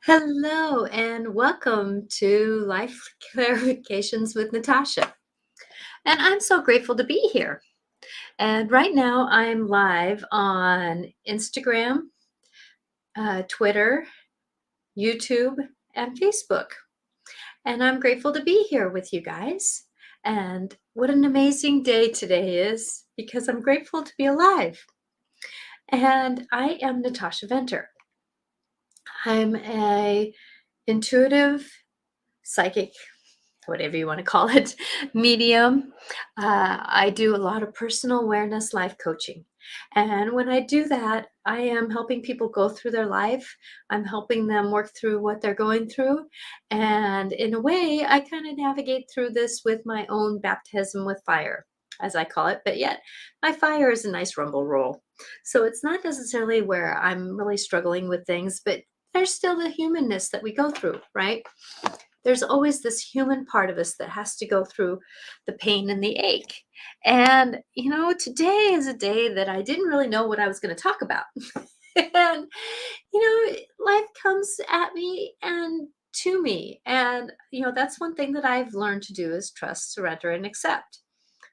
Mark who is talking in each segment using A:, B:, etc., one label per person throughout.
A: Hello and welcome to Life Clarifications with Natasha. And I'm so grateful to be here. And right now I'm live on Instagram, Twitter, YouTube, and Facebook. And I'm grateful to be here with you guys. And what an amazing day today is because I'm grateful to be alive. And I am Natasha Venter. I'm a intuitive psychic, whatever you want to call it, medium. I do a lot of personal awareness life coaching. And when I do that, I am helping people go through their life. I'm helping them work through what they're going through. And in a way, I kind of navigate through this with my own baptism with fire, as I call it. But yet, my fire is a nice rumble roll. So it's not necessarily where I'm really struggling with things, but there's still the humanness that we go through, right? There's always this human part of us that has to go through the pain and the ache. And, today is a day that I didn't really know what I was going to talk about. And, life comes at me and to me. And, that's one thing that I've learned to do is trust, surrender, and accept.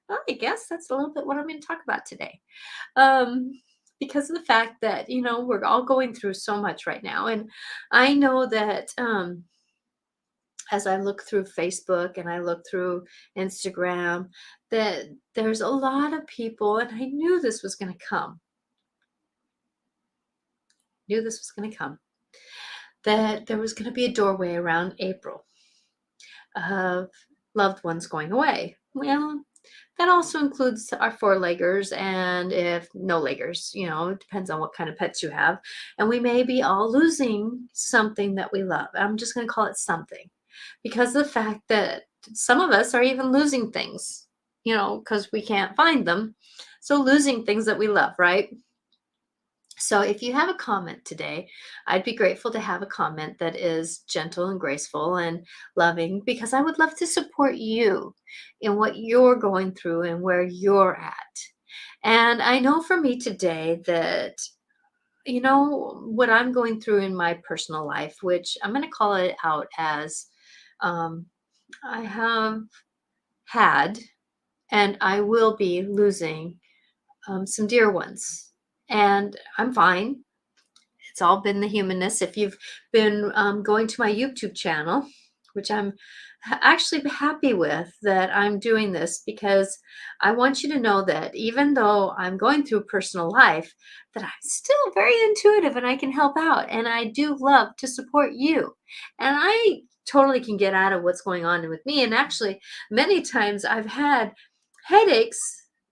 A: Well, I guess that's a little bit what I'm going to talk about today. Um, because of the fact that, we're all going through so much right now. And I know that, as I look through Facebook and I look through Instagram, that there's a lot of people, and I knew this was going to come, knew this was going to come, that there was going to be a doorway around April of loved ones going away. Well, that also includes our four-leggers and if no leggers, it depends on what kind of pets you have. And we may be all losing something that we love. I'm just going to call it something because of the fact that some of us are even losing things, because we can't find them. So losing things that we love, right? So if you have a comment today, I'd be grateful to have a comment that is gentle and graceful and loving because I would love to support you in what you're going through and where you're at. And I know for me today that, what I'm going through in my personal life, which I'm going to call it out as um, I have had and I will be losing some dear ones. And I'm fine. It's all been the humanness. If you've been going to my YouTube channel, which I'm actually happy with that I'm doing this because I want you to know that even though I'm going through personal life, that I'm still very intuitive and I can help out. And I do love to support you. And I totally can get out of what's going on with me. And actually, many times I've had headaches,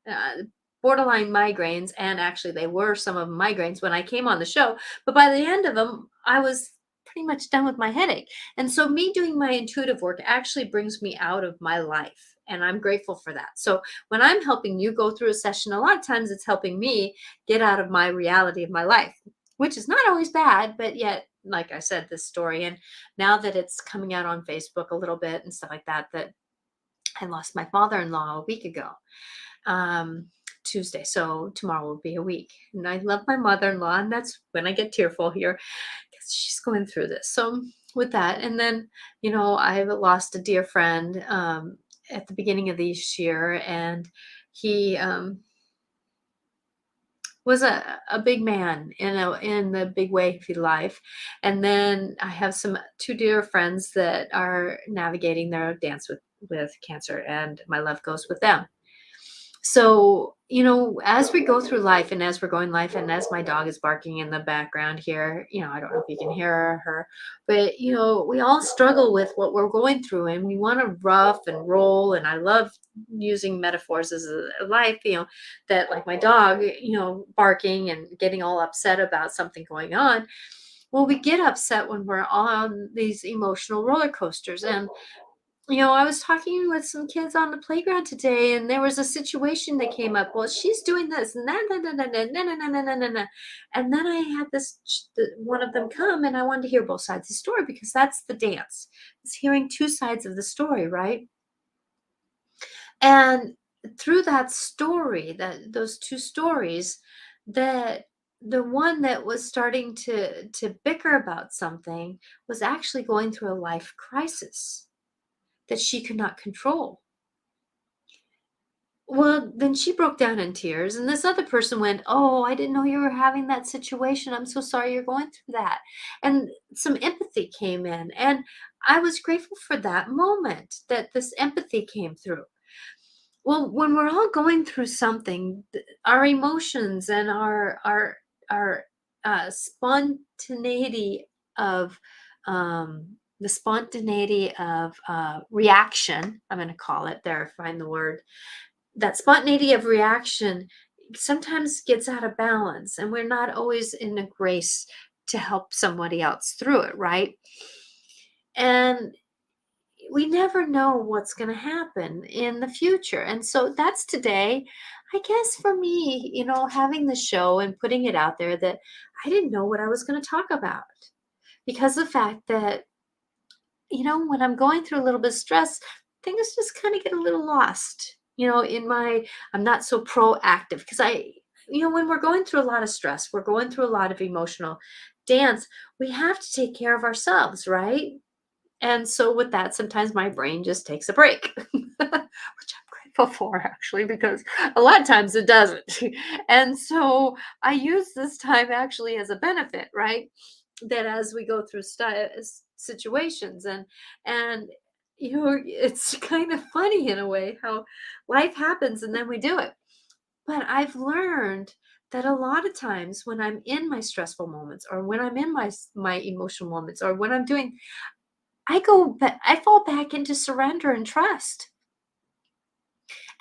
A: uh, borderline migraines, and actually they were some of migraines when I came on the show, but by the end of them, I was pretty much done with my headache. And so me doing my intuitive work actually brings me out of my life. And I'm grateful for that. So when I'm helping you go through a session, a lot of times it's helping me get out of my reality of my life, which is not always bad, but yet, like I said, this story. And now that it's coming out on Facebook a little bit and stuff like that, that I lost my father-in-law a week ago. Tuesday. So tomorrow will be a week. And I love my mother-in-law, and that's when I get tearful here because she's going through this. So with that, and then I've lost a dear friend at the beginning of this year, and he was a big man in the big way of life. And then I have some two dear friends that are navigating their dance with cancer, and my love goes with them. So, as we go through life and as we're going life and as my dog is barking in the background here, I don't know if you can hear her, but we all struggle with what we're going through and we want to rough and roll. And I love using metaphors as a life, that like my dog, barking and getting all upset about something going on. Well, we get upset when we're on these emotional roller coasters. And I was talking with some kids on the playground today, and there was a situation that came up. Well, she's doing this, and and then I had one of them come, and I wanted to hear both sides of the story because that's the dance. It's hearing two sides of the story, right? And through that story, that those two stories, that the one that was starting to bicker about something was actually going through a life crisis that she could not control. Well, then she broke down in tears, and this other person went, "Oh, I didn't know you were having that situation. I'm so sorry you're going through that." And some empathy came in, and I was grateful for that moment that this empathy came through. Well, when we're all going through something, our emotions and our spontaneity of the spontaneity of reaction, I'm going to call it there, find the word, that spontaneity of reaction sometimes gets out of balance, and we're not always in a grace to help somebody else through it, right? And we never know what's going to happen in the future. And so that's today. I guess for me, having the show and putting it out there, that I didn't know what I was going to talk about, because the fact that, when I'm going through a little bit of stress, things just kind of get a little lost, I'm not so proactive, because when we're going through a lot of stress, we're going through a lot of emotional dance, we have to take care of ourselves, right? And so with that, sometimes my brain just takes a break, which I'm grateful for, actually, because a lot of times it doesn't. And so I use this time actually as a benefit, right? That as we go through situations, and it's kind of funny in a way how life happens and then we do it. But I've learned that a lot of times when I'm in my stressful moments, or when I'm in my emotional moments, or when I'm doing, I fall back into surrender and trust.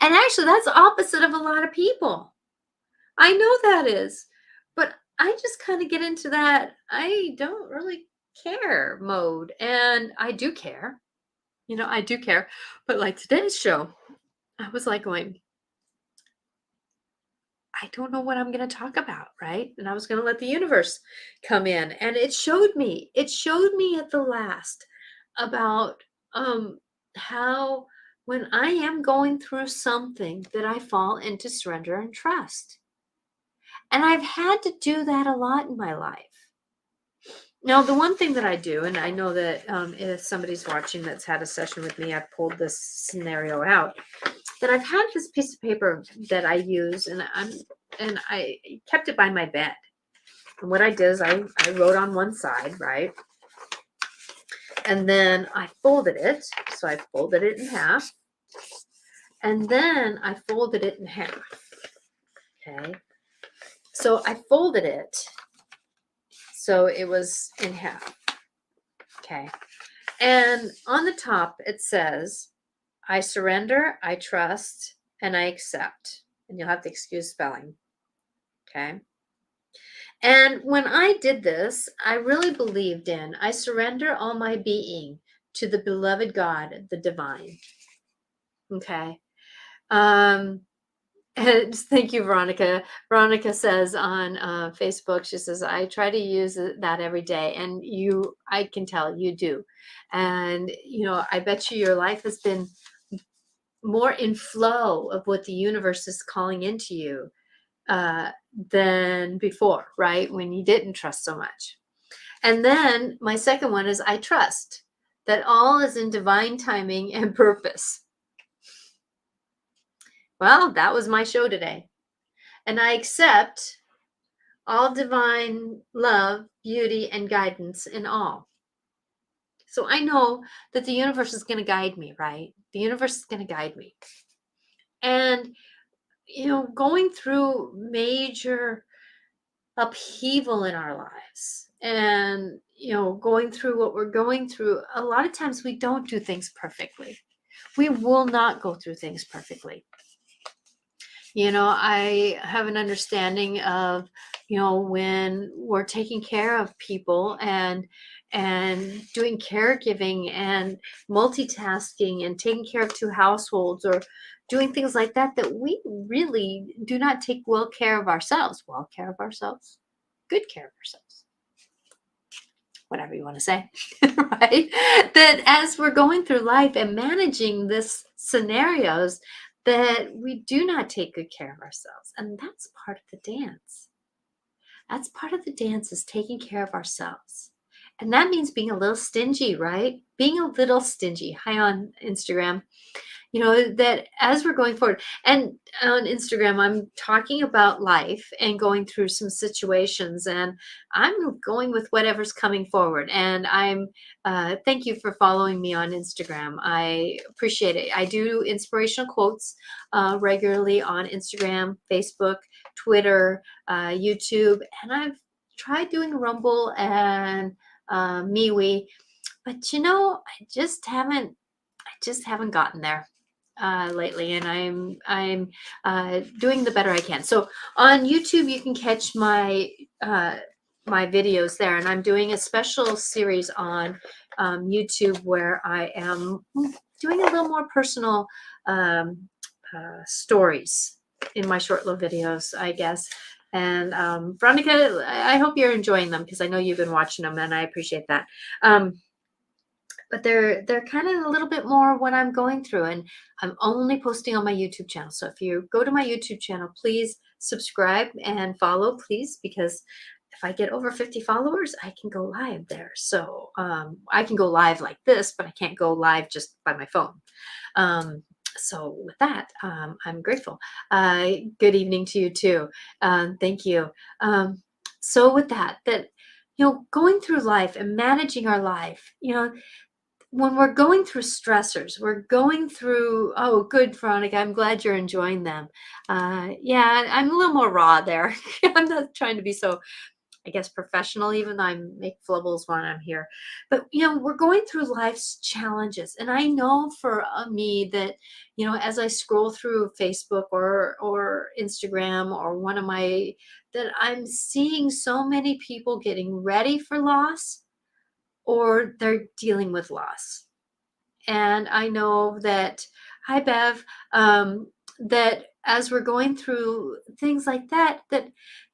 A: And actually, that's opposite of a lot of people. I know that is. But I just kind of get into that I don't really care mode. And I do care. I do care. But like today's show, I was like going, I don't know what I'm going to talk about, right? And I was going to let the universe come in. And it showed me at the last about how when I am going through something, that I fall into surrender and trust. And I've had to do that a lot in my life. Now, the one thing that I do, and I know that if somebody's watching that's had a session with me, I've pulled this scenario out, that I've had this piece of paper that I use, and I kept it by my bed. And what I did is I wrote on one side, right? And then I folded it. So I folded it in half. And then I folded it in half. Okay. So I folded it so it was in half. Okay. And on the top, it says, I surrender, I trust, and I accept. And you'll have to excuse spelling. Okay. And when I did this, I really believed in, I surrender all my being to the beloved God, the divine. Okay. And thank you, Veronica. Veronica says on Facebook, she says, I try to use that every day. And I can tell you do. And, I bet you your life has been more in flow of what the universe is calling into you than before, right? When you didn't trust so much. And then my second one is, I trust that all is in divine timing and purpose. Well, that was my show today. And I accept all divine love, beauty, and guidance in all. So I know that the universe is going to guide me, right? The universe is going to guide me. And, going through major upheaval in our lives, and, going through what we're going through, a lot of times we don't do things perfectly. We will not go through things perfectly. I have an understanding of, when we're taking care of people and doing caregiving and multitasking and taking care of two households, or doing things like that, that we really do not take good care of ourselves, whatever you want to say, right? That as we're going through life and managing this scenarios, that we do not take good care of ourselves. And that's part of the dance. That's part of the dance, is taking care of ourselves. And that means being a little stingy, right? Being a little stingy. Hi on Instagram. That as we're going forward, and on Instagram, I'm talking about life and going through some situations, and I'm going with whatever's coming forward. And thank you for following me on Instagram. I appreciate it. I do inspirational quotes regularly on Instagram, Facebook, Twitter, YouTube, and I've tried doing Rumble and MeWe, but I just haven't gotten there lately, and I'm doing the better I can. So on YouTube, you can catch my videos there, and I'm doing a special series on YouTube where I am doing a little more personal stories in my short little videos, I guess. And Veronica, I hope you're enjoying them, because I know you've been watching them, and I appreciate that. But they're kind of a little bit more what I'm going through, and I'm only posting on my YouTube channel. So if you go to my YouTube channel, please subscribe and follow, please, because if I get over 50 followers, I can go live there. So I can go live like this, but I can't go live just by my phone. So with that, I'm grateful. Good evening to you too. Thank you. So with that, going through life and managing our life, when we're going through stressors, we're going through, oh, good, Veronica, I'm glad you're enjoying them. Yeah, I'm a little more raw there. I'm not trying to be so, I guess, professional, even though I make flubbles when I'm here. But, we're going through life's challenges. And I know for me that, as I scroll through Facebook or Instagram or that I'm seeing so many people getting ready for loss, or they're dealing with loss. And I know that, hi, Bev, that as we're going through things like that, we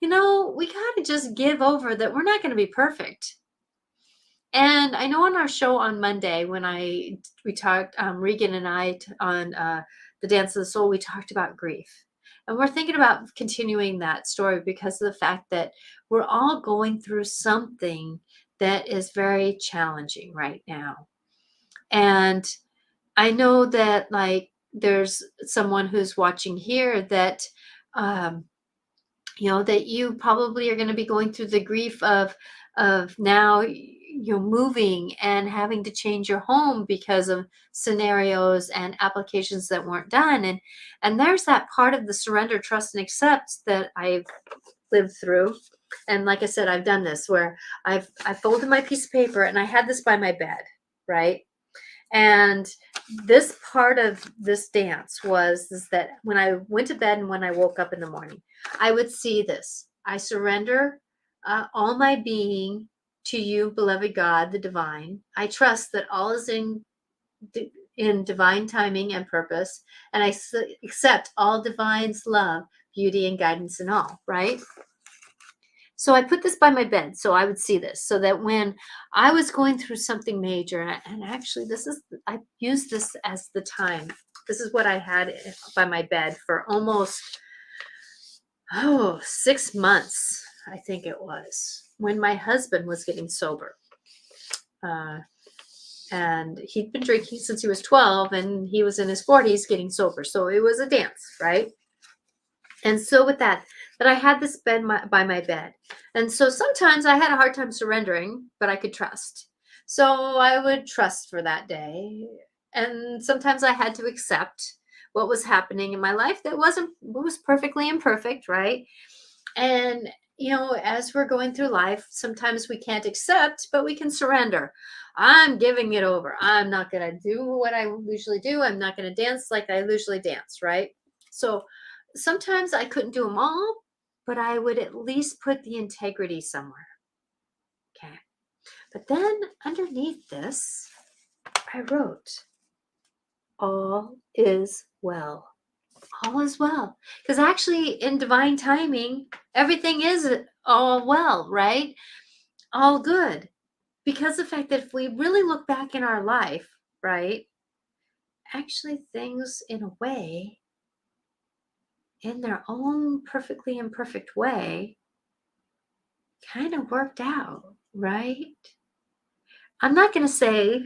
A: got to just give over that we're not going to be perfect. And I know on our show on Monday, when we talked, Regan and I, on the Dance of the Soul, we talked about grief. And we're thinking about continuing that story because of the fact that we're all going through something that is very challenging right now. And I know that, like, there's someone who's watching here that, that you probably are going to be going through the grief of now, moving and having to change your home because of scenarios and applications that weren't done. And there's that part of the surrender, trust, and accept that I've lived through. And like I said, I've done this where I folded my piece of paper, and I had this by my bed, right? And this part of this dance is that when I went to bed and when I woke up in the morning, I would see this. I surrender all my being to you, beloved God, the divine. I trust that all is in divine timing and purpose, and I accept all divine's love, beauty, and guidance in all, right? So I put this by my bed so I would see this, so that when I was going through something major, and actually I used this as the time. This is what I had by my bed for almost 6 months, I think it was, when my husband was getting sober. And he'd been drinking since he was 12, and he was in his 40s getting sober. So it was a dance, right? And so with that I had this bed by my bed. And so sometimes I had a hard time surrendering, but I could trust. So I would trust for that day. And sometimes I had to accept what was happening in my life that was perfectly imperfect, right? And as we're going through life, sometimes we can't accept, but we can surrender. I'm giving it over. I'm not going to do what I usually do. I'm not going to dance like I usually dance, right? So sometimes I couldn't do them all, but I would at least put the integrity somewhere. Okay. But then underneath this, I wrote, all is well. All is well. Because actually, in divine timing, everything is all well, right? All good. Because the fact that if we really look back in our life, right, actually things in a way, in their own perfectly imperfect way, kind of worked out, right? I'm not going to say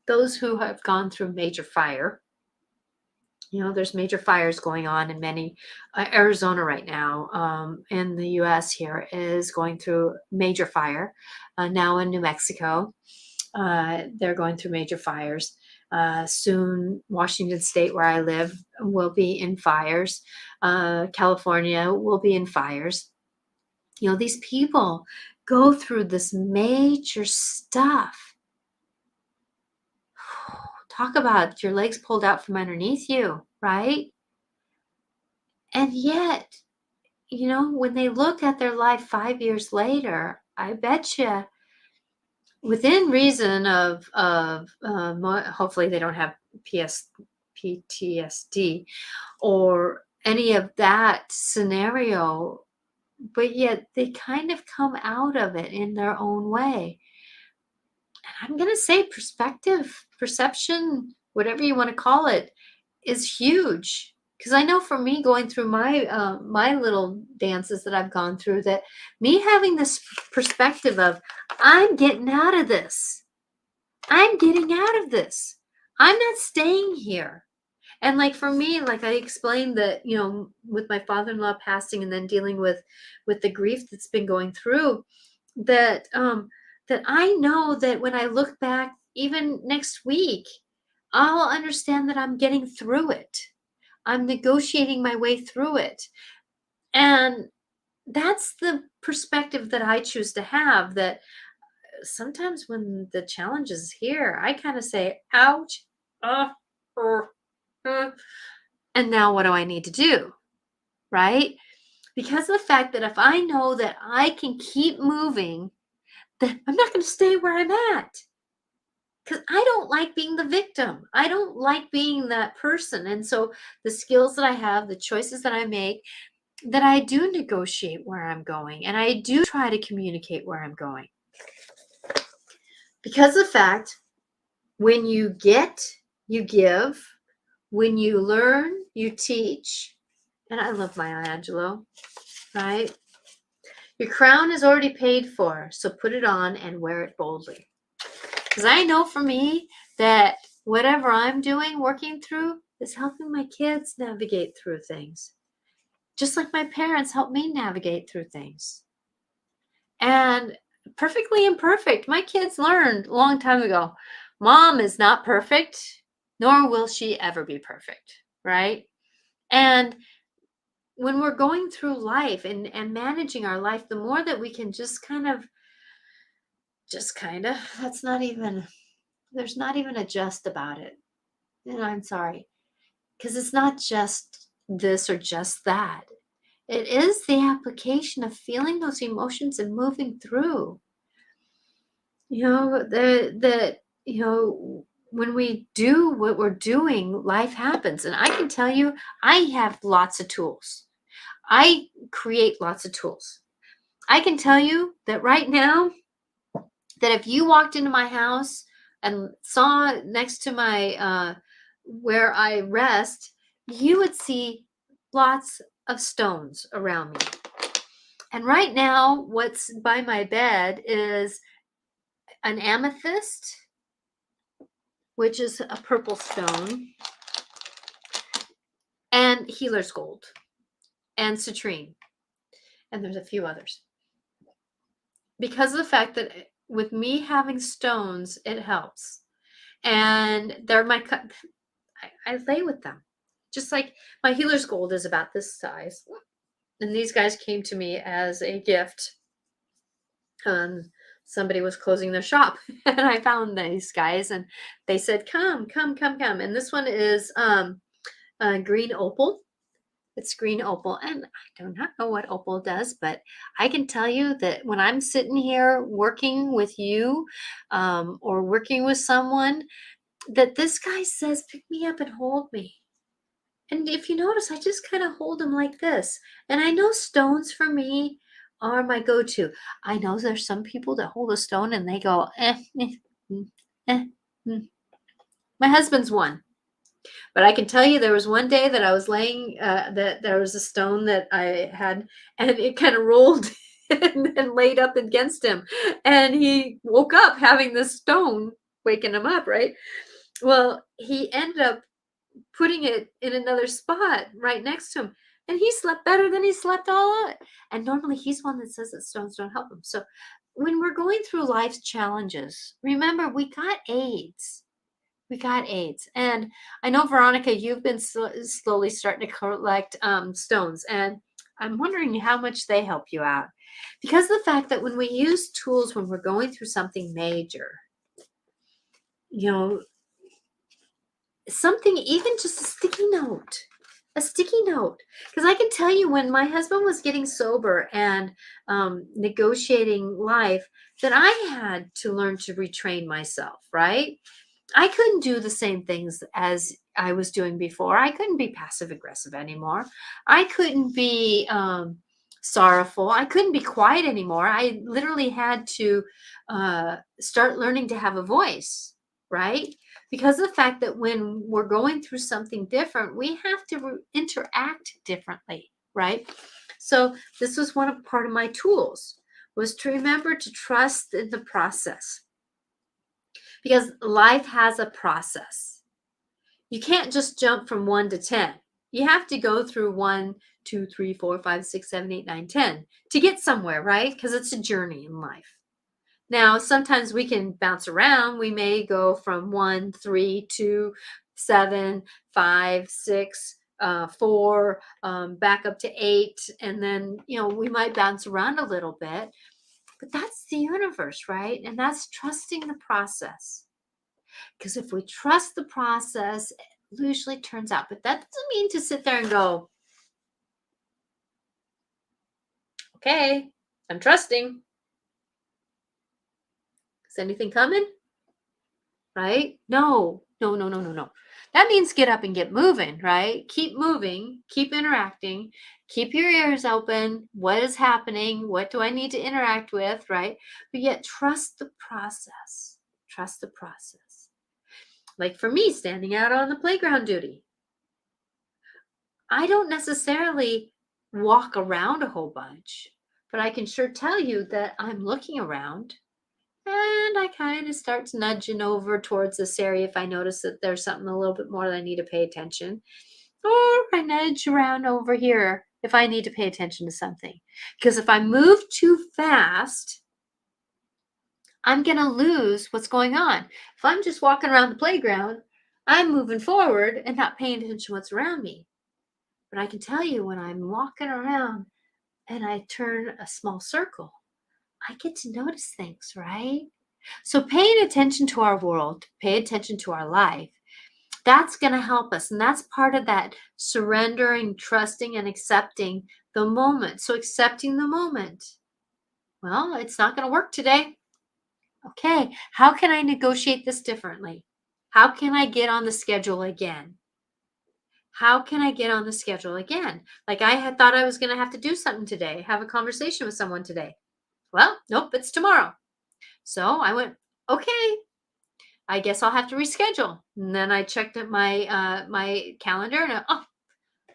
A: those who have gone through major fire. There's major fires going on in many Arizona right now, in the US here is going through major fire. Now in New Mexico, they're going through major fires. Soon, Washington State, where I live, will be in fires. California will be in fires. These people go through this major stuff. Talk about your legs pulled out from underneath you, right? And yet, when they look at their life 5 years later, I bet you, within reason of hopefully they don't have PTSD or any of that scenario, but yet they kind of come out of it in their own way. And I'm going to say perspective, perception, whatever you want to call it, is huge. Because I know for me, going through my little dances that I've gone through, that me having this perspective of, I'm getting out of this. I'm getting out of this. I'm not staying here. And like for me, like I explained that, with my father-in-law passing and then dealing with the grief that's been going through, that that I know that when I look back, even next week, I'll understand that I'm getting through it. I'm negotiating my way through it. And that's the perspective that I choose to have, that sometimes when the challenge is here, I kind of say, ouch, uh, and now what do I need to do? Right? Because of the fact that if I know that I can keep moving, then I'm not going to stay where I'm at. Because I don't like being the victim. I don't like being that person. And so the skills that I have, the choices that I make, that I do negotiate where I'm going, and I do try to communicate where I'm going. Because of the fact, when you get, you give. When you learn, you teach. And I love Maya Angelou, right? Your crown is already paid for, so put it on and wear it boldly. Because I know for me that whatever I'm doing, working through, is helping my kids navigate through things. Just like my parents helped me navigate through things. And perfectly imperfect. My kids learned a long time ago, Mom is not perfect, nor will she ever be perfect, right? And when we're going through life and managing our life, the more that we can just kind of, there's not even a just about it. I'm sorry. Because it's not just this or just that. It is the application of feeling those emotions and moving through. When we do what we're doing, life happens. And I can tell you, I have lots of tools. I create lots of tools. I can tell you that right now, that if you walked into my house and saw next to my where I rest, you would see lots of stones around me. And right now, what's by my bed is an amethyst, which is a purple stone, and healer's gold, and citrine, and there's a few others. Because of the fact that with me having stones, it helps. And they're I lay with them. Just like my healer's gold is about this size. And these guys came to me as a gift. Somebody was closing their shop and I found these guys and they said, come. And this one is green opal. It's green opal. And I do not know what opal does, but I can tell you that when I'm sitting here working with you or working with someone, that this guy says, pick me up and hold me. And if you notice, I just kind of hold them like this. And I know stones for me are my go-to. I know there's some people that hold a stone and they go, My husband's one. But I can tell you there was one day that I was laying, that there was a stone that I had, and it kind of rolled and then laid up against him. And he woke up having this stone waking him up, right? Well, he ended up putting it in another spot right next to him. And he slept better than he slept all out. And normally he's one that says that stones don't help him. So when we're going through life's challenges, remember we got aids. We got AIDS. And I know, Veronica, you've been slowly starting to collect stones. And I'm wondering how much they help you out. Because the fact that when we use tools when we're going through something major, you know, something, even just a sticky note. Because I can tell you, when my husband was getting sober and negotiating life, that I had to learn to retrain myself, right? I couldn't do the same things as I was doing before. I couldn't be passive aggressive anymore. I couldn't be sorrowful. I couldn't be quiet anymore. I literally had to start learning to have a voice, right? Because of the fact that when we're going through something different, we have to interact differently, right? So this was part of my tools, was to remember to trust in the process. Because life has a process. You can't just jump from 1 to 10. You have to go through 1, 2, 3, 4, 5, 6, 7, 8, 9, 10 to get somewhere, right? Because it's a journey in life. Now, sometimes we can bounce around. We may go from 1, 3, 2, 7, 5, 6, 4, back up to 8. And then, we might bounce around a little bit. But that's the universe, right? And that's trusting the process. Because if we trust the process, it usually turns out. But that doesn't mean to sit there and go, okay, I'm trusting. Is anything coming? Right? No. That means get up and get moving, right? Keep moving, keep interacting, keep your ears open. What is happening? What do I need to interact with, right? But yet trust the process. Trust the process. Like for me, standing out on the playground duty, I don't necessarily walk around a whole bunch, but I can sure tell you that I'm looking around, and I kind of start nudging over towards this area if I notice that there's something a little bit more that I need to pay attention. Or I nudge around over here if I need to pay attention to something. Because if I move too fast, I'm going to lose what's going on. If I'm just walking around the playground, I'm moving forward and not paying attention to what's around me. But I can tell you, when I'm walking around and I turn a small circle, I get to notice things, right? So paying attention to our world, pay attention to our life, that's going to help us. And that's part of that surrendering, trusting, and accepting the moment. So accepting the moment. Well, it's not going to work today. Okay, how can I negotiate this differently? How can I get on the schedule again? How can I get on the schedule again? Like I had thought I was going to have to do something today, have a conversation with someone today. Well, nope, it's tomorrow. So I went, okay, I guess I'll have to reschedule. And then I checked at my calendar and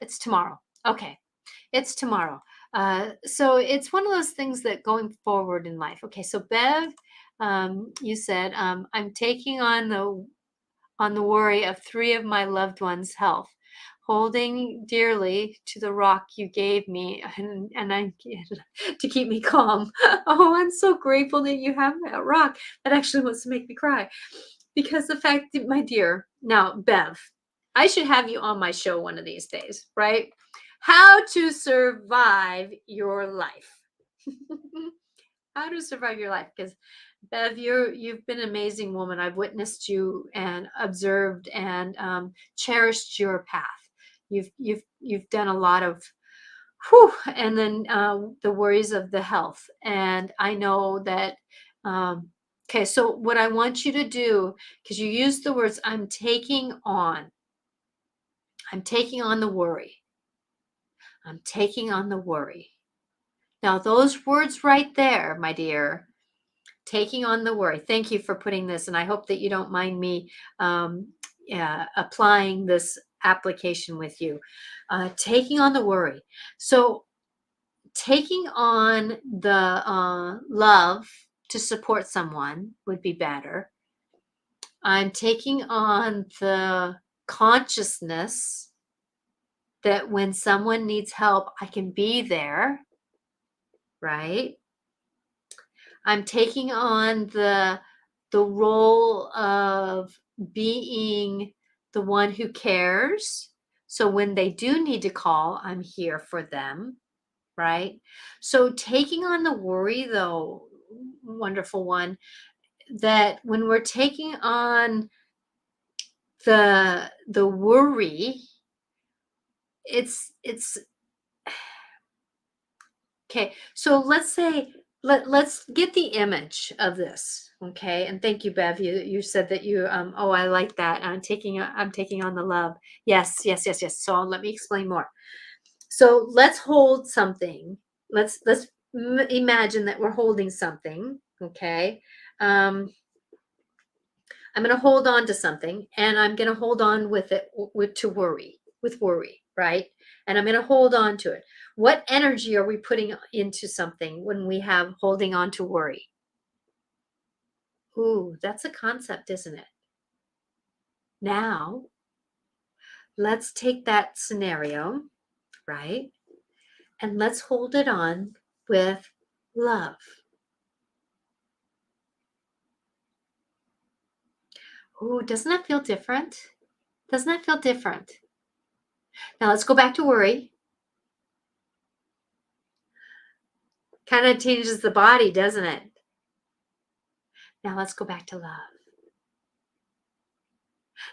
A: it's tomorrow. Okay, it's tomorrow. So it's one of those things that going forward in life. Okay, so Bev, you said I'm taking on the worry of 3 of my loved ones' health, holding dearly to the rock you gave me, and I to keep me calm. Oh, I'm so grateful that you have that rock. That actually wants to make me cry, because the fact that, my dear, now Bev, I should have you on my show one of these days, right? How to survive your life. How to survive your life, because Bev, you've been an amazing woman. I've witnessed you and observed and cherished your path. You've done a lot of, and then the worries of the health. And I know that. Okay, so what I want you to do, because you used the words, I'm taking on the worry. I'm taking on the worry. Now, those words right there, my dear, taking on the worry. Thank you for putting this, and I hope that you don't mind me applying this application with you. Taking on the worry. So taking on the love to support someone would be better. I'm taking on the consciousness that when someone needs help, I can be there, right? I'm taking on the role of being the one who cares. So when they do need to call, I'm here for them, right? So taking on the worry, though, wonderful one, that when we're taking on the worry, it's okay. So let's say let's get the image of this, okay? And thank you, Bev. You said that you oh, I like that. I'm taking on the love. Yes, yes, yes, yes. So let me explain more. So let's hold something. Let's imagine that we're holding something, okay? Um I'm going to hold on to something, and I'm going to hold on with it with worry, right? And I'm going to hold on to it. What energy are we putting into something when we have holding on to worry? Ooh, that's a concept, isn't it? Now, let's take that scenario, right? And let's hold it on with love. Ooh, doesn't that feel different? Doesn't that feel different? Now let's go back to worry. Kind of changes the body, doesn't it? Now let's go back to love.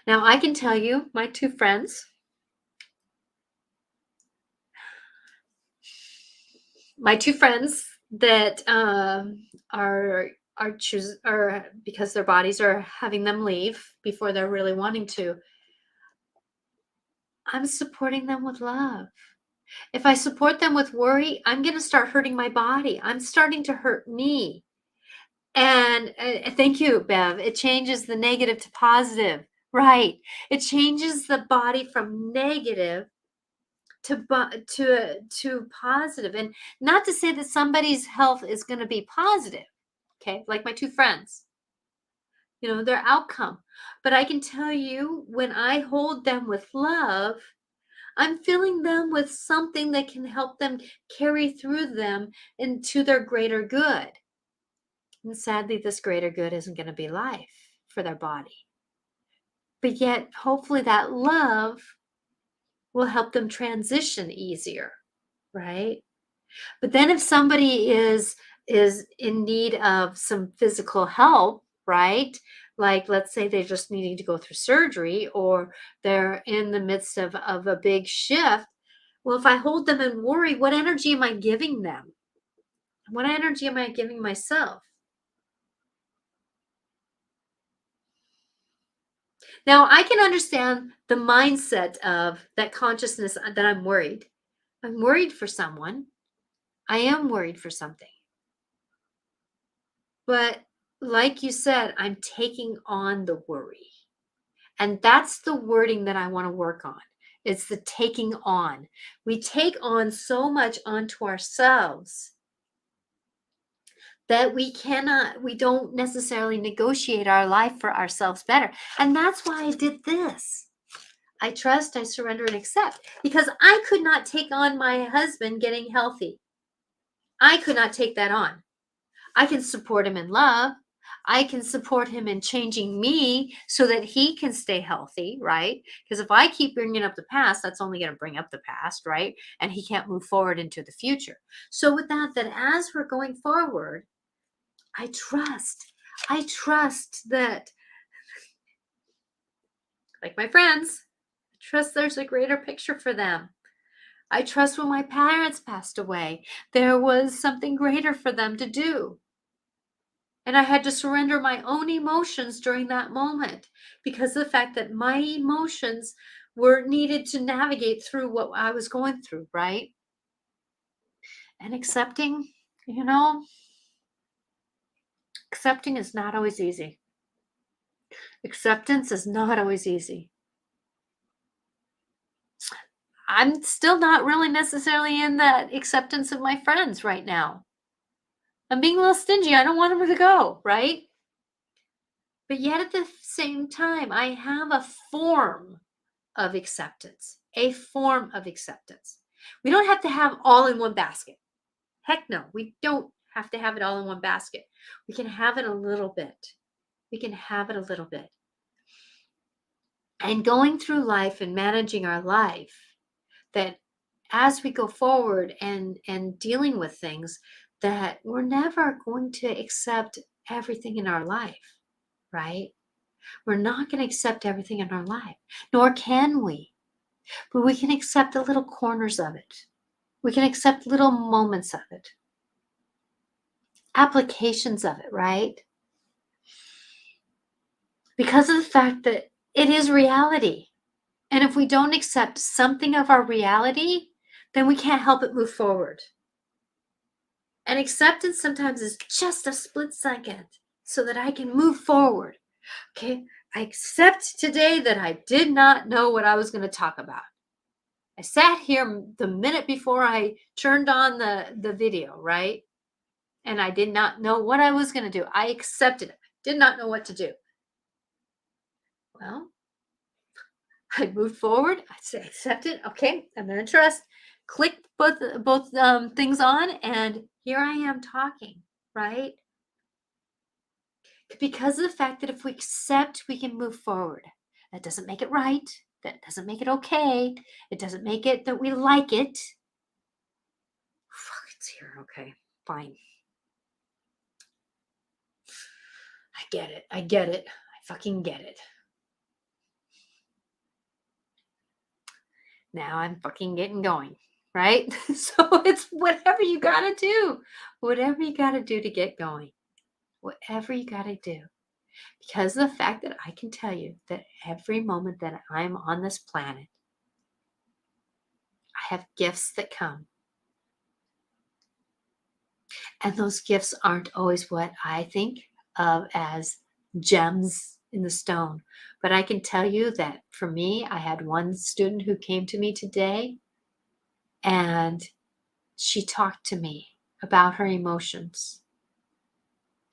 A: Now I can tell you, my two friends, that are because their bodies are having them leave before they're really wanting to. I'm supporting them with love. If I support them with worry, I'm going to start hurting my body. I'm starting to hurt me. And thank you, Bev. It changes the negative to positive. Right. It changes the body from negative to positive. And not to say that somebody's health is going to be positive, okay, like my two friends, their outcome. But I can tell you, when I hold them with love, I'm filling them with something that can help them carry through them into their greater good. And sadly, this greater good isn't going to be life for their body, but yet hopefully that love will help them transition easier, right? But then if somebody is in need of some physical help, right? Like, let's say they're just needing to go through surgery, or they're in the midst of a big shift. Well, if I hold them in worry, what energy am I giving them? What energy am I giving myself? Now, I can understand the mindset of that consciousness that I'm worried. I'm worried for someone. I am worried for something. But like you said, I'm taking on the worry. And that's the wording that I want to work on. It's the taking on. We take on so much onto ourselves that we don't necessarily negotiate our life for ourselves better. And that's why I did this. I trust, I surrender, and accept, because I could not take on my husband getting healthy. I could not take that on. I can support him in love. I can support him in changing me so that he can stay healthy, right? Because if I keep bringing up the past, that's only going to bring up the past, right? And he can't move forward into the future. So with that as we're going forward, I trust that, like my friends, I trust there's a greater picture for them. I trust when my parents passed away, there was something greater for them to do. And I had to surrender my own emotions during that moment, because of the fact that my emotions were needed to navigate through what I was going through, right? And accepting is not always easy. Acceptance is not always easy. I'm still not really necessarily in that acceptance of my friends right now. I'm being a little stingy. I don't want them to go, right? But yet at the same time, I have a form of acceptance, a form of acceptance. We don't have to have all in one basket. Heck no, we don't have to have it all in one basket. We can have it a little bit. We can have it a little bit. And going through life and managing our life, that as we go forward and dealing with things, that we're never going to accept everything in our life, right? We're not going to accept everything in our life, nor can we. But we can accept the little corners of it. We can accept little moments of it, applications of it, right? Because of the fact that it is reality. And if we don't accept something of our reality, then we can't help but move forward. And acceptance sometimes is just a split second so that I can move forward. Okay, I accept today that I did not know what I was going to talk about. I sat here the minute before I turned on the video, right? And I did not know what I was going to do. I accepted it. Did not know what to do. Well, I moved forward. I said, accept it. Okay, I'm going to trust. Click both things on, and here I am talking, right? Because of the fact that if we accept, we can move forward. That doesn't make it right. That doesn't make it okay. It doesn't make it that we like it. Fuck, it's here. Okay, fine. I get it. I get it. I fucking get it. Now I'm fucking getting going, right? So it's whatever you got to do. Whatever you got to do to get going. Whatever you got to do. Because of the fact that I can tell you that every moment that I'm on this planet, I have gifts that come. And those gifts aren't always what I think of as gems in the stone. But I can tell you that for me, I had one student who came to me today and she talked to me about her emotions.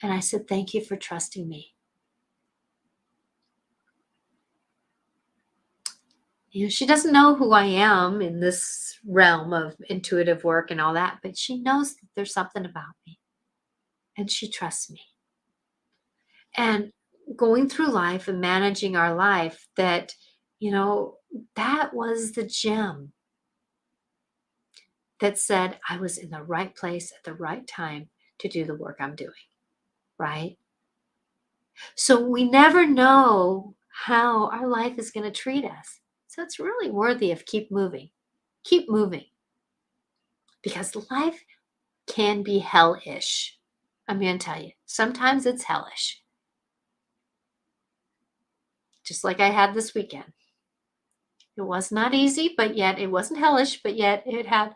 A: And I said, thank you for trusting me. You know, she doesn't know who I am in this realm of intuitive work and all that, but she knows that there's something about me and she trusts me. And going through life and managing our life, that, you know, that was the gem that said I was in the right place at the right time to do the work I'm doing, right? So we never know how our life is going to treat us. So it's really worthy of keep moving. Keep moving. Because life can be hellish. I'm going to tell you, sometimes it's hellish. Just like I had this weekend. It was not easy, but yet it wasn't hellish, but yet it had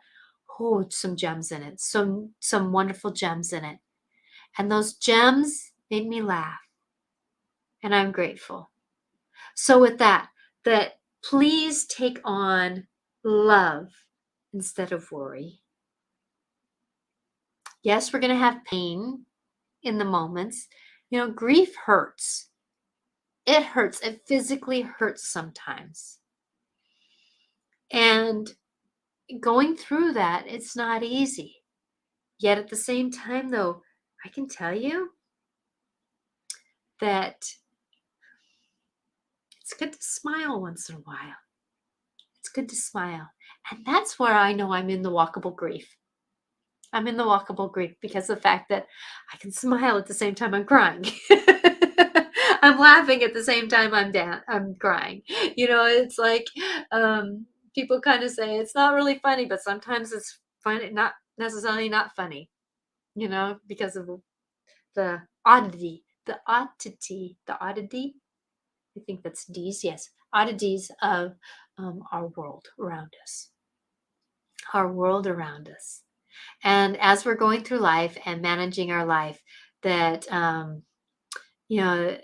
A: some gems in it, some wonderful gems in it. And those gems made me laugh. And I'm grateful. So with that please take on love instead of worry. Yes, we're going to have pain in the moments. You know, grief hurts. It hurts. It physically hurts sometimes. And going through that, it's not easy. Yet at the same time, though, I can tell you that it's good to smile once in a while. It's good to smile. And that's where I know I'm in the walkable grief. I'm in the walkable grief because of the fact that I can smile at the same time I'm crying. I'm laughing at the same time I'm crying. You know, it's like people kind of say it's not really funny, but sometimes it's funny, not necessarily not funny, you know, because of the oddity. I think that's D's, yes. Oddities of our world around us. Our world around us. And as we're going through life and managing our life, that, you know,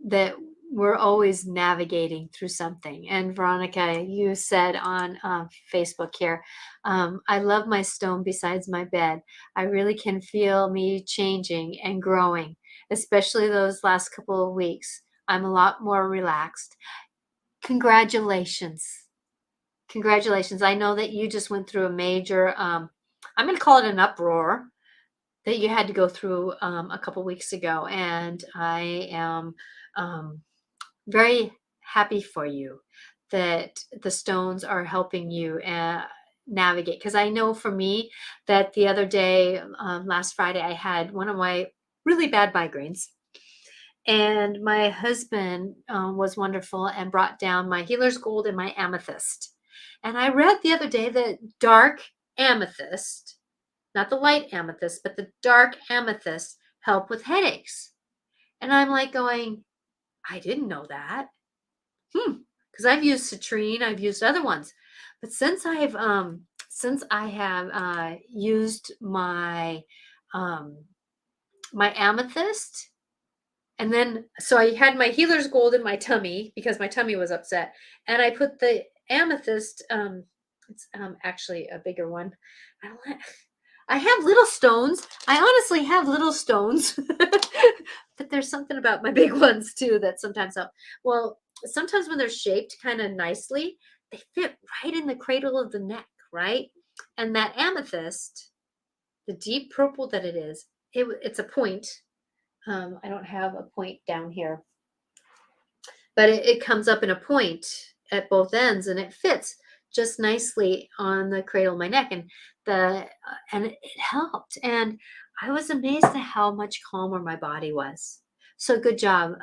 A: that we're always navigating through something. And Veronica, you said on Facebook here, I love my stone besides my bed. I really can feel me changing and growing, especially those last couple of weeks. I'm a lot more relaxed. Congratulations. Congratulations. I know that you just went through a major, I'm going to call it an uproar that you had to go through a couple weeks ago. And I am very happy for you that the stones are helping you navigate. Because I know for me that the other day, last Friday, I had one of my really bad migraines. And my husband was wonderful and brought down my healer's gold and my amethyst. And I read the other day that dark amethyst, not the light amethyst, but the dark amethyst help with headaches. And I'm like going, I didn't know that. Because I've used citrine, I've used other ones, but since I have used my my amethyst, and then so I had my healer's gold in my tummy because my tummy was upset, and I put the amethyst. It's actually a bigger one. I don't. I have little stones. I honestly have little stones, but there's something about my big ones too that sometimes help. Well, sometimes when they're shaped kind of nicely, they fit right in the cradle of the neck, right? And that amethyst, the deep purple that it is, it's a point. I don't have a point down here, but it comes up in a point at both ends, and it fits just nicely on the cradle of my neck, and it helped. And I was amazed at how much calmer my body was. So good job,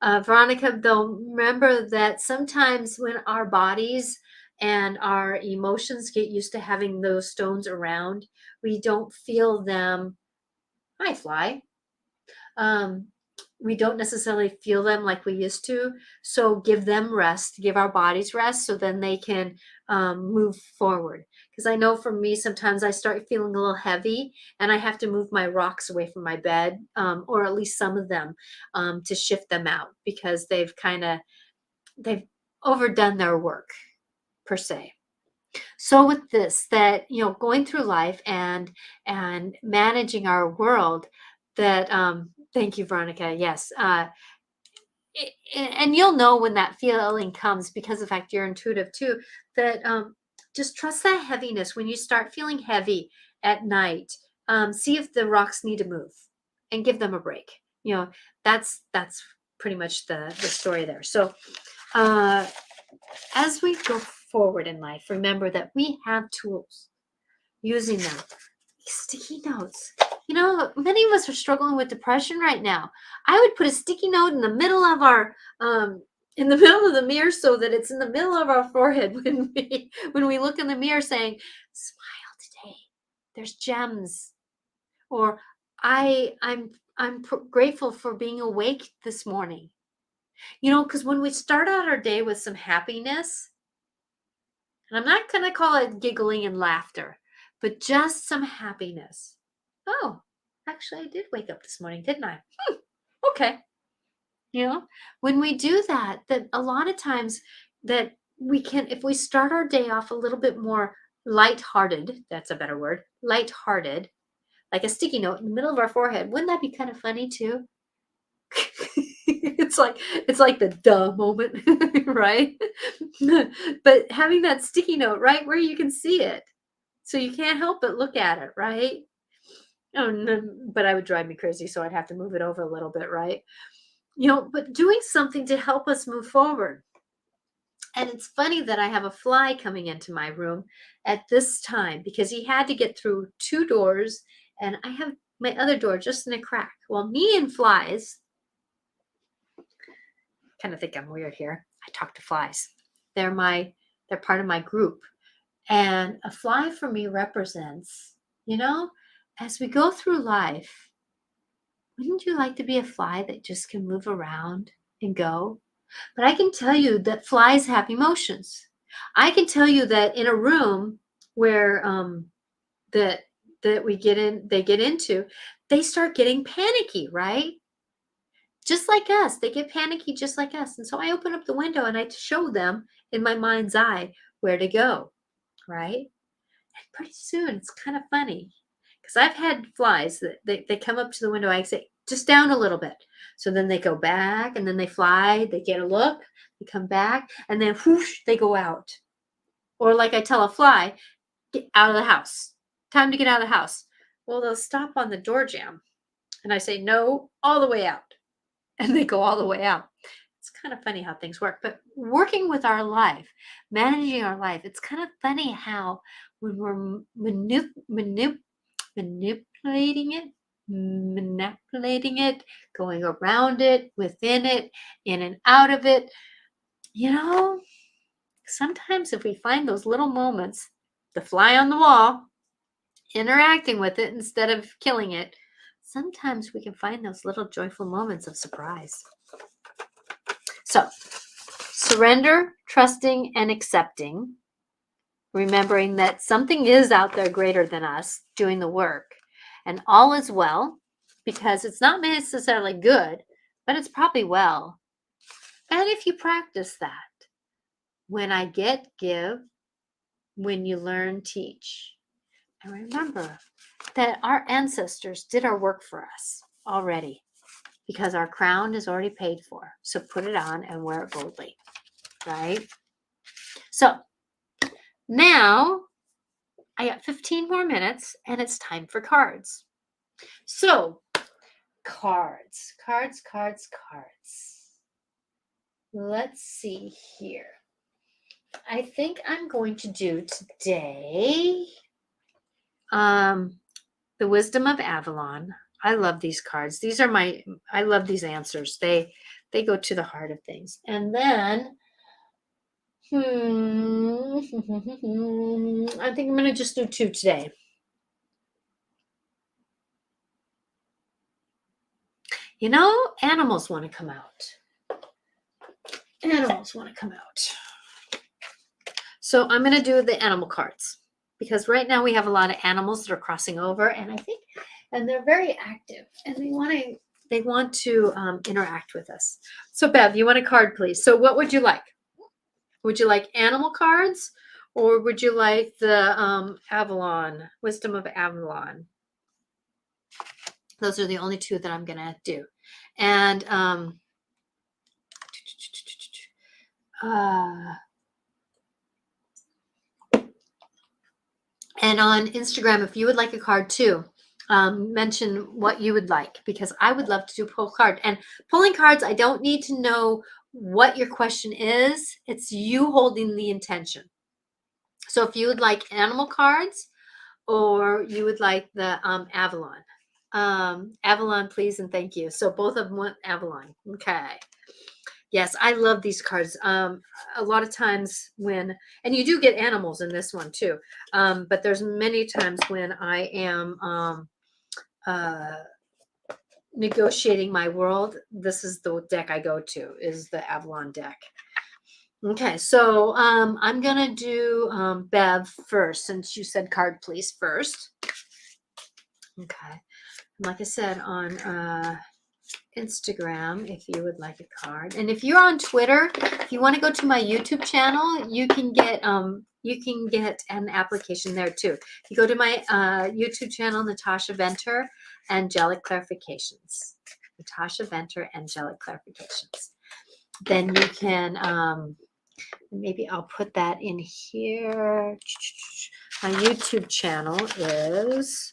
A: Veronica. Though, remember that sometimes when our bodies and our emotions get used to having those stones around, we don't feel them. Hi, fly. Um, we don't necessarily feel them like we used to. So give them rest, give our bodies rest so then they can move forward. Because I know for me, sometimes I start feeling a little heavy and I have to move my rocks away from my bed, or at least some of them, to shift them out because they've overdone their work per se. So with this, that going through life and managing our world, that thank you, Veronica. Yes, and you'll know when that feeling comes because of the fact you're intuitive too. That just trust that heaviness when you start feeling heavy at night. See if the rocks need to move, and give them a break. That's pretty much the story there. So. As we go forward in life, remember that we have tools. Using them. Sticky notes. Many of us are struggling with depression right now. I would put a sticky note in the middle of our in the middle of the mirror so that it's in the middle of our forehead when we look in the mirror saying, "Smile today. There's gems." Or I'm grateful for being awake this morning. Because when we start out our day with some happiness, and I'm not going to call it giggling and laughter, but just some happiness. Oh, actually, I did wake up this morning, didn't I? Okay. When we do that a lot of times that we can, if we start our day off a little bit more lighthearted, that's a better word, lighthearted, like a sticky note in the middle of our forehead, wouldn't that be kind of funny too? it's like the duh moment, right? But having that sticky note right where you can see it, so you can't help but look at it, right? Oh, no, but I would drive me crazy, so I'd have to move it over a little bit, right? But doing something to help us move forward. And it's funny that I have a fly coming into my room at this time because he had to get through 2 doors, and I have my other door just in a crack. Well, me and flies, kind of think I'm weird here. I talk to flies. They're part of my group. And a fly for me represents, as we go through life, wouldn't you like to be a fly that just can move around and go? But I can tell you that flies have emotions. I can tell you that in a room where that they get into, they start getting panicky, right? just like us. They get panicky just like us. And so I open up the window and I show them in my mind's eye where to go, right? And pretty soon it's kind of funny because I've had flies that they come up to the window. I say, just down a little bit. So then they go back and then they fly, they get a look, they come back, and then whoosh, they go out. Or like I tell a fly, get out of the house. Time to get out of the house. Well, they'll stop on the door jamb. And I say, no, all the way out. And they go all the way out. It's kind of funny how things work. But working with our life, managing our life, it's kind of funny how when we're manipulating it, going around it, within it, in and out of it, sometimes if we find those little moments, the fly on the wall, interacting with it instead of killing it, sometimes we can find those little joyful moments of surprise. So, surrender, trusting, and accepting, remembering that something is out there greater than us doing the work, and all is well, because it's not necessarily good, but it's probably well. And if you practice that, when I get, give, when you learn, teach. And remember that our ancestors did our work for us already because our crown is already paid for. So put it on and wear it boldly, right? So now I got 15 more minutes and it's time for cards. So cards. Let's see here. I think I'm going to do today the Wisdom of Avalon. I love these cards. I love these answers. They go to the heart of things. And then, I think I'm going to just do 2 today. Animals want to come out. So I'm going to do the animal cards because right now we have a lot of animals that are crossing over, and they're very active, and they want to interact with us. So Bev, you want a card, please? So what would you like? Would you like animal cards, or would you like the Avalon, Wisdom of Avalon? Those are the only 2 that I'm going to do. And and on Instagram, if you would like a card too, mention what you would like, because I would love to do pull card. And pulling cards, I don't need to know what your question is. It's you holding the intention. So if you would like animal cards, or you would like the Avalon. Avalon, please and thank you. So both of them want Avalon. Okay. Yes, I love these cards. A lot of times and you do get animals in this one too, but there's many times when I am negotiating my world. This is the deck I go to, is the Avalon deck. Okay, so I'm going to do Bev first, since you said card please first. Okay. Like I said, on Instagram, if you would like a card, and if you're on Twitter, if you want to go to my YouTube channel, you can get an application there too. You go to my YouTube channel, Natasha Venter, Angelic Clarifications. Natasha Venter, Angelic Clarifications. Then you can maybe I'll put that in here. My YouTube channel is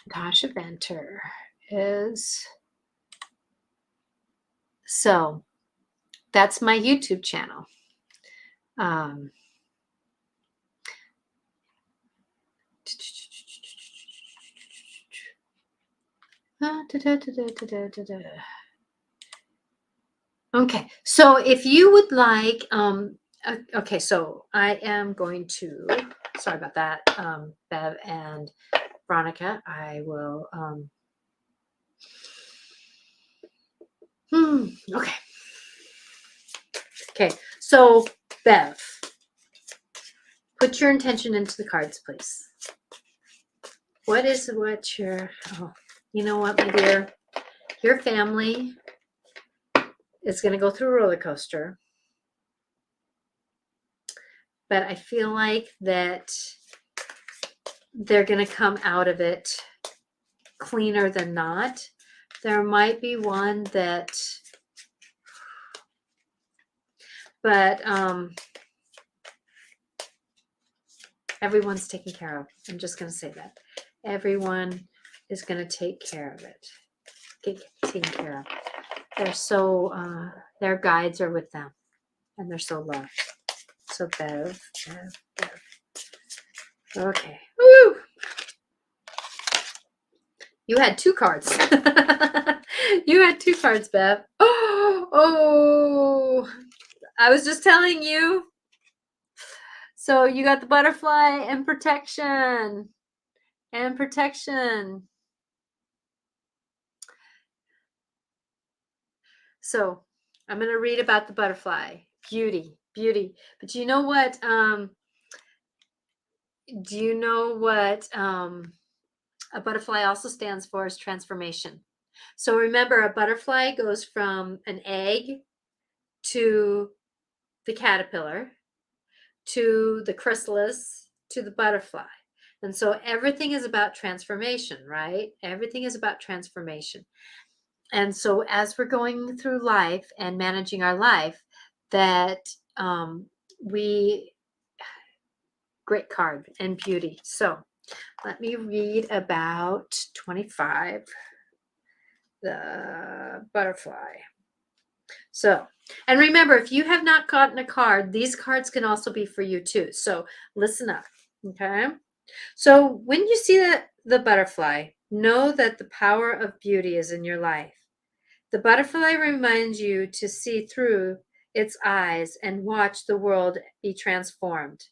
A: Natasha Venter is, so that's my YouTube channel. Okay, so if you would like, okay, so I am going to, sorry about that, Bev and Veronica, I will, okay, so Bev, Put your intention into the cards, please. What your, oh, you know what, my dear? Your family is going to go through a roller coaster. But I feel like that they're going to come out of it cleaner than not. There might be one that, but everyone's taken care of. I'm just going to say that. Everyone is going to take care of it. Get taken care of. They're so, their guides are with them, and they're so loved. So Bev. Okay. Woo! You had 2 cards. You had 2 cards, Bev. Oh, I was just telling you. So you got the butterfly and protection. And protection. So I'm going to read about the butterfly. Beauty. Beauty. But you know what? Do you know what a butterfly also stands for? Is transformation. So remember, a butterfly goes from an egg to the caterpillar to the chrysalis to the butterfly. And so everything is about transformation, right? Everything is about transformation. And so as we're going through life and managing our life, that great card and beauty. So let me read about 25, the butterfly. So, and remember, if you have not gotten a card, these cards can also be for you too. So listen up, okay? So when you see the butterfly, know that the power of beauty is in your life. The butterfly reminds you to see through its eyes and watch the world be transformed.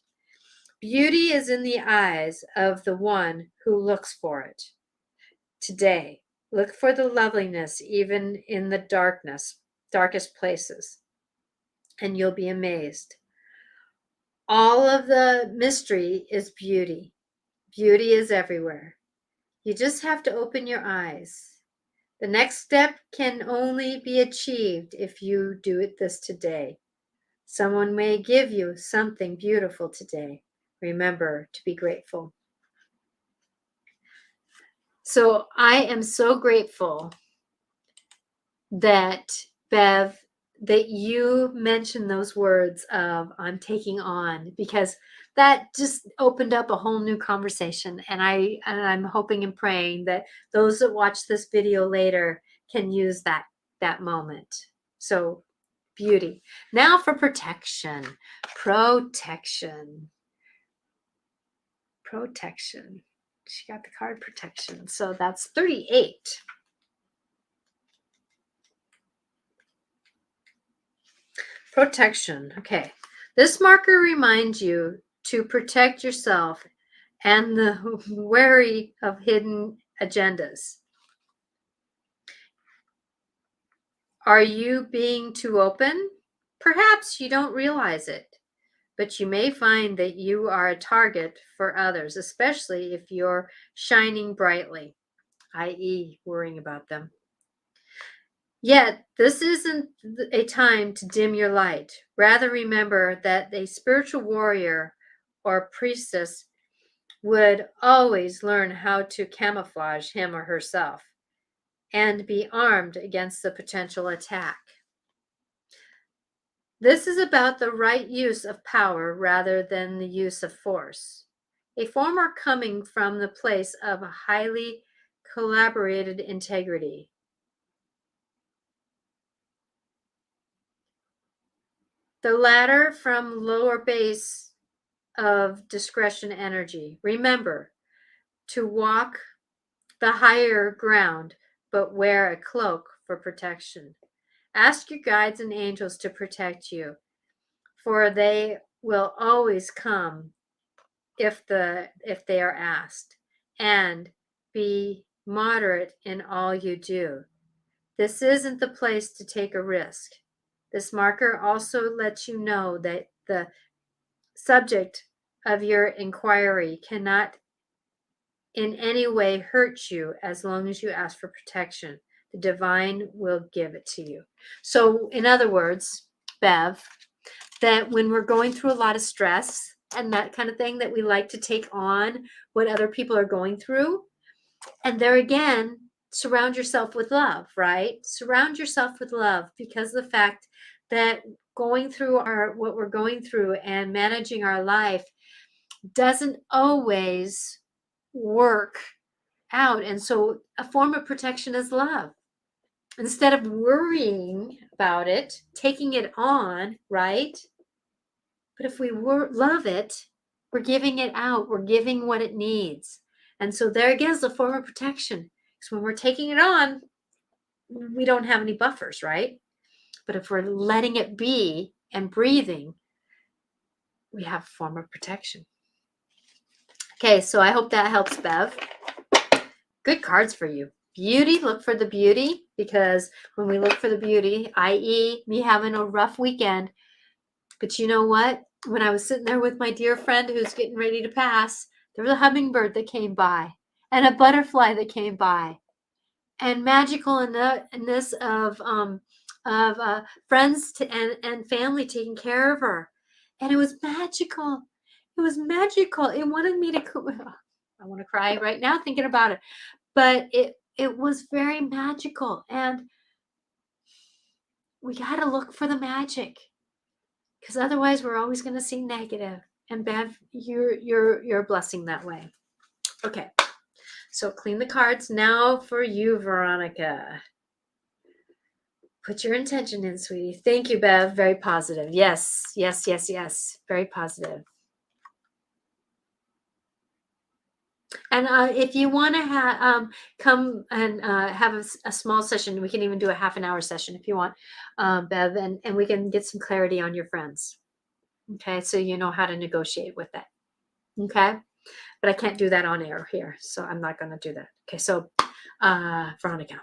A: Beauty is in the eyes of the one who looks for it. Today, look for the loveliness even in the darkest places, and you'll be amazed. All of the mystery is beauty. Beauty is everywhere. You just have to open your eyes. The next step can only be achieved if you do this today. Someone may give you something beautiful today. Remember to be grateful. So I am so grateful that, Bev, that you mentioned those words of I'm taking on, because that just opened up a whole new conversation. And I'm hoping and praying that those that watch this video later can use that moment. So beauty. Now for protection. Protection. She got the card protection. So that's 38. Protection. Okay. This marker reminds you to protect yourself and the wary of hidden agendas. Are you being too open? Perhaps you don't realize it, but you may find that you are a target for others, especially if you're shining brightly, i.e., worrying about them. Yet, this isn't a time to dim your light. Rather, remember that a spiritual warrior or priestess would always learn how to camouflage him or herself and be armed against the potential attack. This is about the right use of power rather than the use of force, a former coming from the place of a highly collaborated integrity. The latter from lower base of discretion energy. Remember to walk the higher ground, but wear a cloak for protection. Ask your guides and angels to protect you, for they will always come if they are asked. And be moderate in all you do. This isn't the place to take a risk. This marker also lets you know that the subject of your inquiry cannot in any way hurt you as long as you ask for protection. The divine will give it to you. So, in other words, Bev, that when we're going through a lot of stress and that kind of thing, that we like to take on what other people are going through. And there again, surround yourself with love, right? Surround yourself with love, because the fact that going through what we're going through and managing our life doesn't always work out. And so a form of protection is love. Instead of worrying about it, taking it on, right? But if we love it, we're giving it out. We're giving what it needs. And so there again is a form of protection. Because when we're taking it on, we don't have any buffers, right? But if we're letting it be and breathing, we have a form of protection. Okay, so I hope that helps, Bev. Good cards for you. Beauty, look for the beauty, because when we look for the beauty, i.e. me having a rough weekend, but you know what? When I was sitting there with my dear friend who's getting ready to pass, there was a hummingbird that came by and a butterfly that came by, and magical inness of friends and family taking care of her. And it was magical. It was magical. It wanted me to, I want to cry right now thinking about it, but it was very magical. And we got to look for the magic, because otherwise we're always going to see negative. And Bev, you're a blessing that way. Okay, so clean the cards. Now for you, Veronica. Put your intention in, sweetie. Thank you, Bev. Very positive. Yes, yes, yes, yes. Very positive. And if you want to come and have a small session, we can even do a half an hour session if you want, Bev, and we can get some clarity on your friends. Okay, so you know how to negotiate with that. Okay, but I can't do that on air here, so I'm not going to do that. Okay, so Veronica.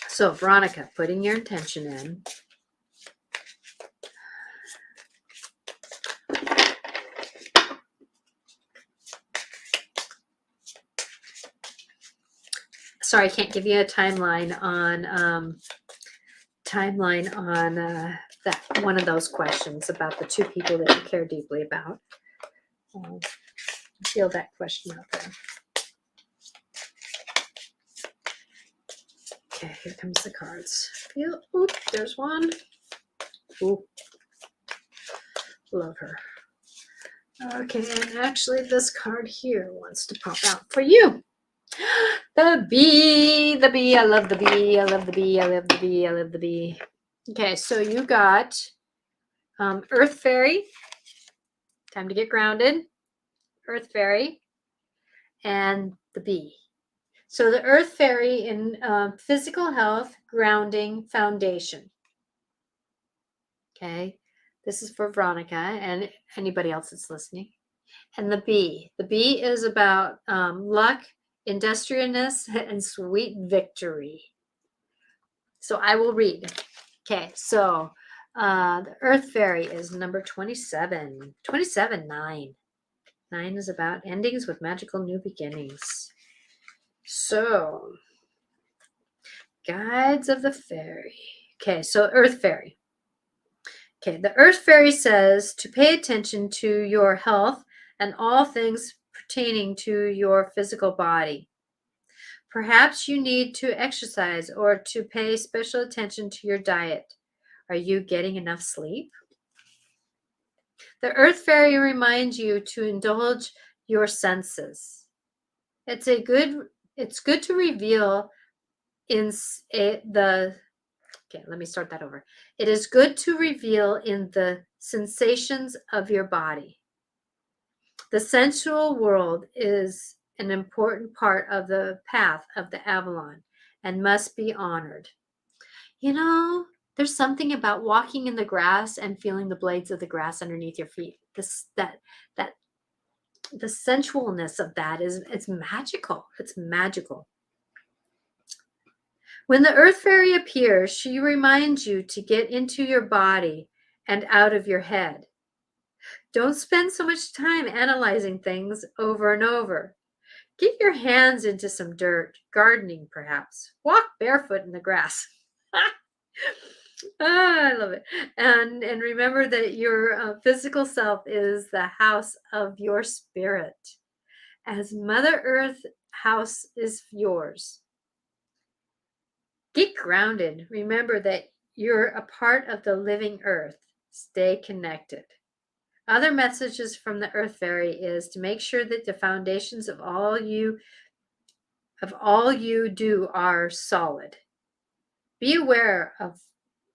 A: So Veronica, putting your intention in. Sorry, I can't give you a timeline on that one of those questions about the two people that you care deeply about. Feel that question out there. Okay, here comes the cards. Feel, oop, there's one. Ooh, love her. Okay, and actually this card here wants to pop out for you. The bee, I love the bee, I love the bee, I love the bee, I love the bee. Okay, so you got Earth Fairy, time to get grounded, Earth Fairy, and the bee. So the Earth Fairy in physical health, grounding, foundation. Okay, this is for Veronica and anybody else that's listening. And the bee is about luck, industriousness, and sweet victory. So I will read. Okay, so the Earth Fairy is number 27. 9. 9 is about endings with magical new beginnings. So, guides of the fairy. Okay, so Earth Fairy. Okay, the Earth Fairy says to pay attention to your health and all things pertaining to your physical body. Perhaps you need to exercise or to pay special attention to your diet. Are you getting enough sleep? The Earth Fairy reminds you to indulge your senses. It's good to reveal in the okay, let me start that over. It is good to reveal in the sensations of your body. The sensual world is an important part of the path of the Avalon and must be honored. You know, there's something about walking in the grass and feeling the blades of the grass underneath your feet. The sensualness of that it's magical. It's magical. When the Earth Fairy appears, she reminds you to get into your body and out of your head. Don't spend so much time analyzing things over and over. Get your hands into some dirt, gardening perhaps. Walk barefoot in the grass. I love it. And remember that your physical self is the house of your spirit. As Mother Earth house is yours. Get grounded. Remember that you're a part of the living earth. Stay connected. Other messages from the Earth Fairy is to make sure that the foundations of all you do are solid. Be aware of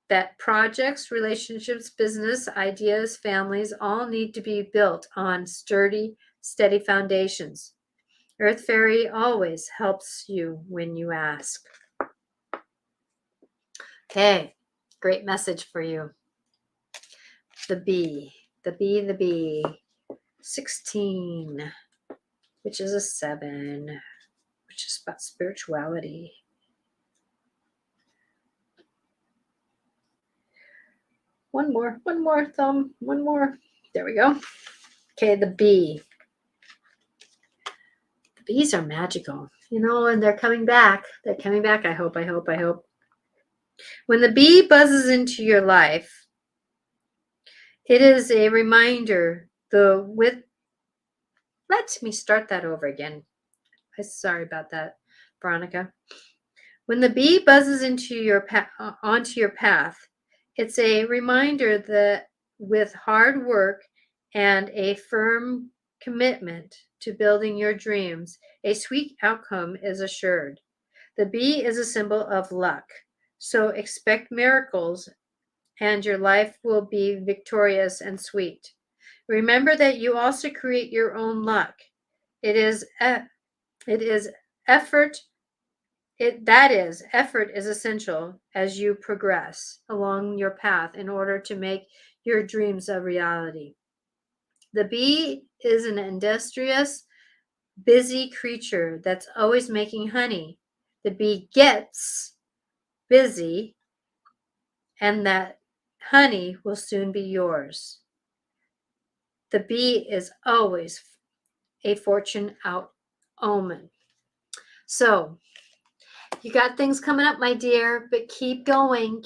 A: that projects, relationships, business, ideas, families all need to be built on sturdy, steady foundations. Earth Fairy always helps you when you ask. Okay, great message for you. The bee, the bee, the bee. 16, which is a 7, which is about spirituality. One more thumb, one more. There we go. Okay, the bee. The bees are magical, and they're coming back. They're coming back, I hope. When the bee buzzes into your life, it is a reminder, let me start that over again. I'm sorry about that, Veronica. When the bee buzzes onto your path, it's a reminder that with hard work and a firm commitment to building your dreams, a sweet outcome is assured. The bee is a symbol of luck, so expect miracles and your life will be victorious and sweet. Remember that you also create your own luck. It is effort. Effort is essential as you progress along your path in order to make your dreams a reality. The bee is an industrious, busy creature that's always making honey. The bee gets busy, and that honey will soon be yours. The bee is always a fortune out omen. So, you got things coming up, my dear, but keep going,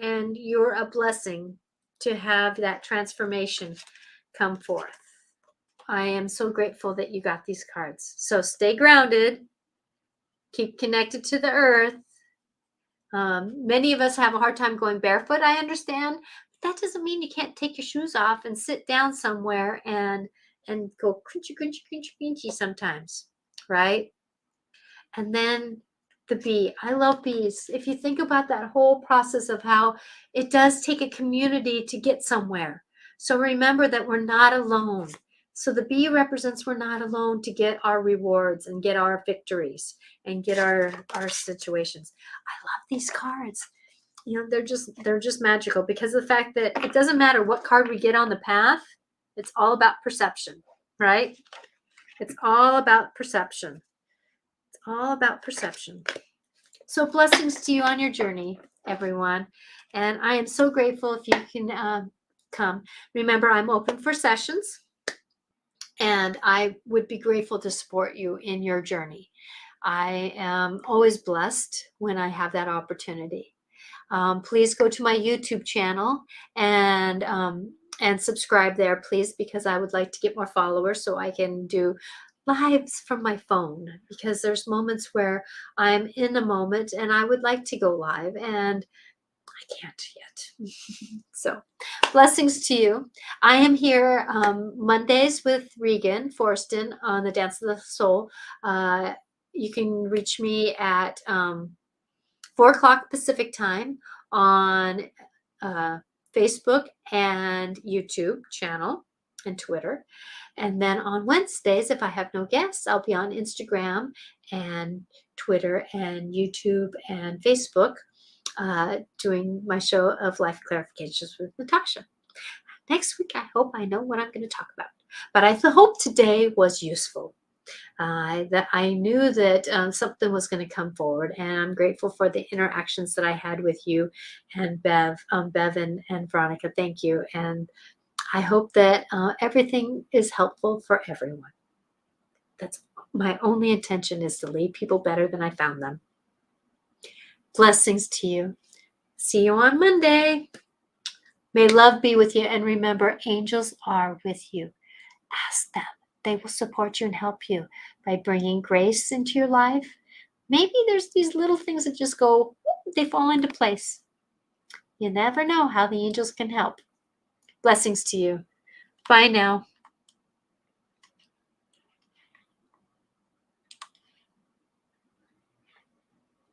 A: and you're a blessing to have that transformation come forth. I am so grateful that you got these cards. So stay grounded, keep connected to the earth. Many of us have a hard time going barefoot, I understand. That doesn't mean you can't take your shoes off and sit down somewhere and go crunchy sometimes, right? And then the bee. I love bees. If you think about that whole process of how it does take a community to get somewhere. So remember that we're not alone. So the bee represents we're not alone to get our rewards and get our victories and get our situations. I love these cards. They're just magical because of the fact that it doesn't matter what card we get on the path. It's all about perception, right? It's all about perception. All about perception. So blessings to you on your journey, everyone. And I am so grateful if you can come. Remember, I'm open for sessions, and I would be grateful to support you in your journey. I am always blessed when I have that opportunity. Please go to my YouTube channel and subscribe there, please, because I would like to get more followers so I can do lives from my phone, because there's moments where I'm in a moment and I would like to go live and I can't yet. So blessings to you. I am here Mondays with Regan Forston on the Dance of the Soul. You can reach me at 4 o'clock Pacific time on Facebook and YouTube channel and Twitter. And then on Wednesdays, if I have no guests, I'll be on Instagram and Twitter and YouTube and Facebook doing my show of Life Clarifications with Natasha. Next week, I hope I know what I'm going to talk about. But I hope today was useful. That I knew that something was going to come forward, and I'm grateful for the interactions that I had with you and Bev and Veronica. Thank you, and I hope that everything is helpful for everyone. That's my only intention, is to leave people better than I found them. Blessings to you. See you on Monday. May love be with you, and remember, angels are with you. Ask them. They will support you and help you by bringing grace into your life. Maybe there's these little things that just go, they fall into place. You never know how the angels can help. Blessings to you. Bye now.